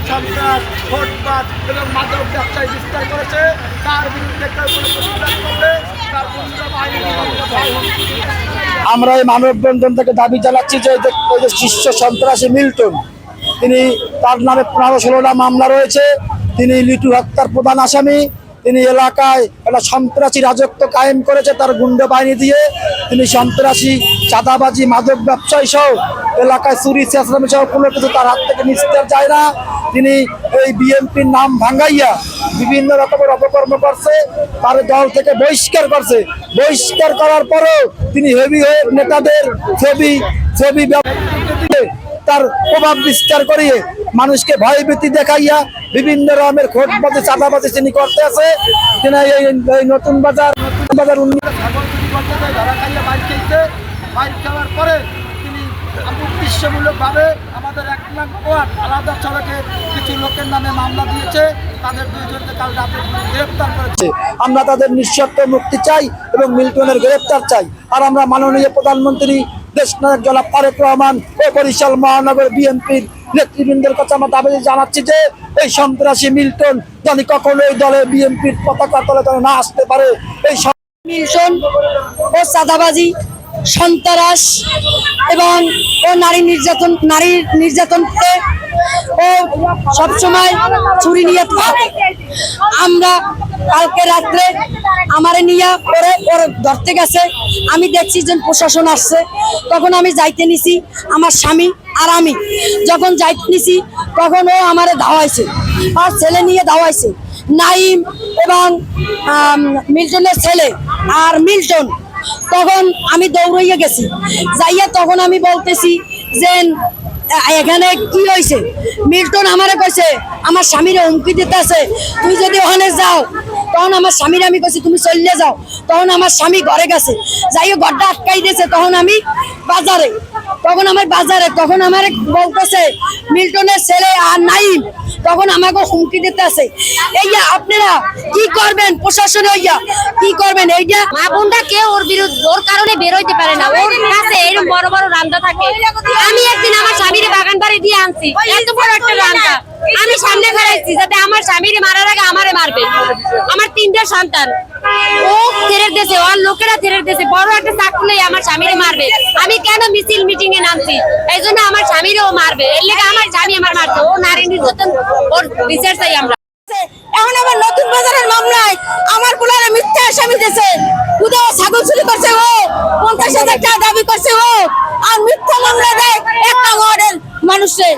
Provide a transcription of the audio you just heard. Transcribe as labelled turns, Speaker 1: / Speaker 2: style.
Speaker 1: সন্ত্রাস, ভোটবাদ এবং মাদক ব্যবসায় বিস্তার করেছে, তার বিরুদ্ধে কেউ কোনো প্রতিবাদ করলে তার গুন্ডা বাহিনী আমরা এই মানববন্ধন থেকে দাবি জানাচ্ছি যে শীর্ষ সন্ত্রাসী মিল্টন, তিনি তার নামে 15-16টা মামলা রয়েছে। তিনি লিটু হত্যার প্রধান আসামি। তিনি এলাকায় একটা সন্ত্রাসী রাজত্ব কায়েম করেছে তার গুন্ডা বাহিনী দিয়ে। তিনি সন্ত্রাসী, চাঁদাবাজি, মাদক ব্যবসায়ী সহ এলাকায় চুরি চেঁচামেচি সহ কোনো কিছু তার হাত থেকে নিস্তার যায় না। তিনি এই বিএনপির নাম ভাঙাইয়া বিভিন্ন রকমের অপকর্ম করছে, তার দল থেকে বহিষ্কার করছে। বহিষ্কার করার পরেও তিনি হেভি নেতাদের ছবি তার প্রভাব বিস্তার করিয়ে মানুষকে ভয়ভীতি দেখাইয়া বিভিন্ন রকমের খোঁজবাজি, চাঁদাবাজি তিনি করতে আছে। তিনি এই নতুন বাজার ধরা খাইয়া বাইর খেয়েছে। বাইর খাওয়ার পরে তিনি উদ্দেশ্যমূলকভাবে আমাদের 1 নং ওয়ার্ড আলাদা সড়কে কিছু লোকের নামে মামলা দিয়েছে। তাদের 2 জনকে কাল রাতে গ্রেফতার করেছে। আমরা তাদের নিঃশর্ত মুক্তি চাই এবং মিল্টনের গ্রেফতার চাই। আর আমরা মাননীয় প্রধানমন্ত্রী দেশনায়ক জনাব তারেক রহমান ও বরিশাল মহানগর বিএনপির নেতৃবৃন্দের কাছে আমরা দাবি জানাচ্ছি যে এই সন্ত্রাসী মিল্টন যেন কখনোই দলে বিএনপির পতাকা তলে না আসতে পারে। এই
Speaker 2: মিল্টন ও চাঁদাবাজি, সন্ত্রাস এবং নারীর নির্যাতনকে ও সবসময় ছুরি নিয়ে থাকে। আমরা কালকে রাত্রে আমারে নিয়ে পরে ধরতে গেছে। আমি দেখছি যে প্রশাসন আসছে, তখন আমি যাইতে নিছি। আমার স্বামী আর আমি যখন যাইতে নিছি তখন ও আমারে ধাওয়াইছে, আর ছেলে নিয়ে ধাওয়াইছে, নাইম এবং মিল্টনের ছেলে আর মিল্টন। তখন আমি দৌড়াইয়া গেছি, যাইয়া তখন আমি বলতেছি যে এখানে কি হয়েছে। মিল্টন আমারে কইছে, আমার স্বামীরে হুমকি দিতে আছে, তুই যদি ওখানে যাও। তখন আমার স্বামীর আমি কইছি তুমি চলে যাও। তখন আমার স্বামী ঘরে গেছে, যাইয়া ঘরটা আটকাই দিয়েছে। তখন আমি বাজারে, তখন আমার বলতেছে মিল্টনের ছেলে আর নাইম, তখন আমাকে হুমকি দিতে আছে। এইয়া আপনারা কি করবেন, প্রশাসন হইয়া কি করবেন? এইটা
Speaker 3: মা বোনটা কেউ ওর বিরুদ্ধে ওর কারণে বেরোইতে পারে না। ওর কাছে এরকম বড় বড় রান্দা থাকে। আমি একদিন আমার স্বামীরে বাগান বাড়ি দিয়ে আনছি, এত বড় একটা রান্দা আমি সামনে খাইছি, যাতে আমার স্বামীরে মারার আগে আমারে মারবে। আমার 3টা সন্তান, ও ছেড়ে দিয়েছে, ওর লোকেরা ছেড়ে দিয়েছে, বড় একটা চাকু নেই আমার স্বামীরে মারবে। আমি কেন মিছিল মিটিং এ নামছি, এই জন্য আমার স্বামীরেও মারবে। এর লেগে আমার স্বামী আমার মারছে। ও নারী নির্যাতন, ওর বিচার চাই আমরা।
Speaker 2: এখন আবার নতুন বাজারের মামলায় আমার পুলারে মিথ্যা আসামি দিয়েছে। কোথাও ছাগল চুরি করছে ও, 50,000 টাকা দাবি করছে ও, আর মিথ্যা মামলা দেয় 1 নং ওয়ার্ডের মানুষে।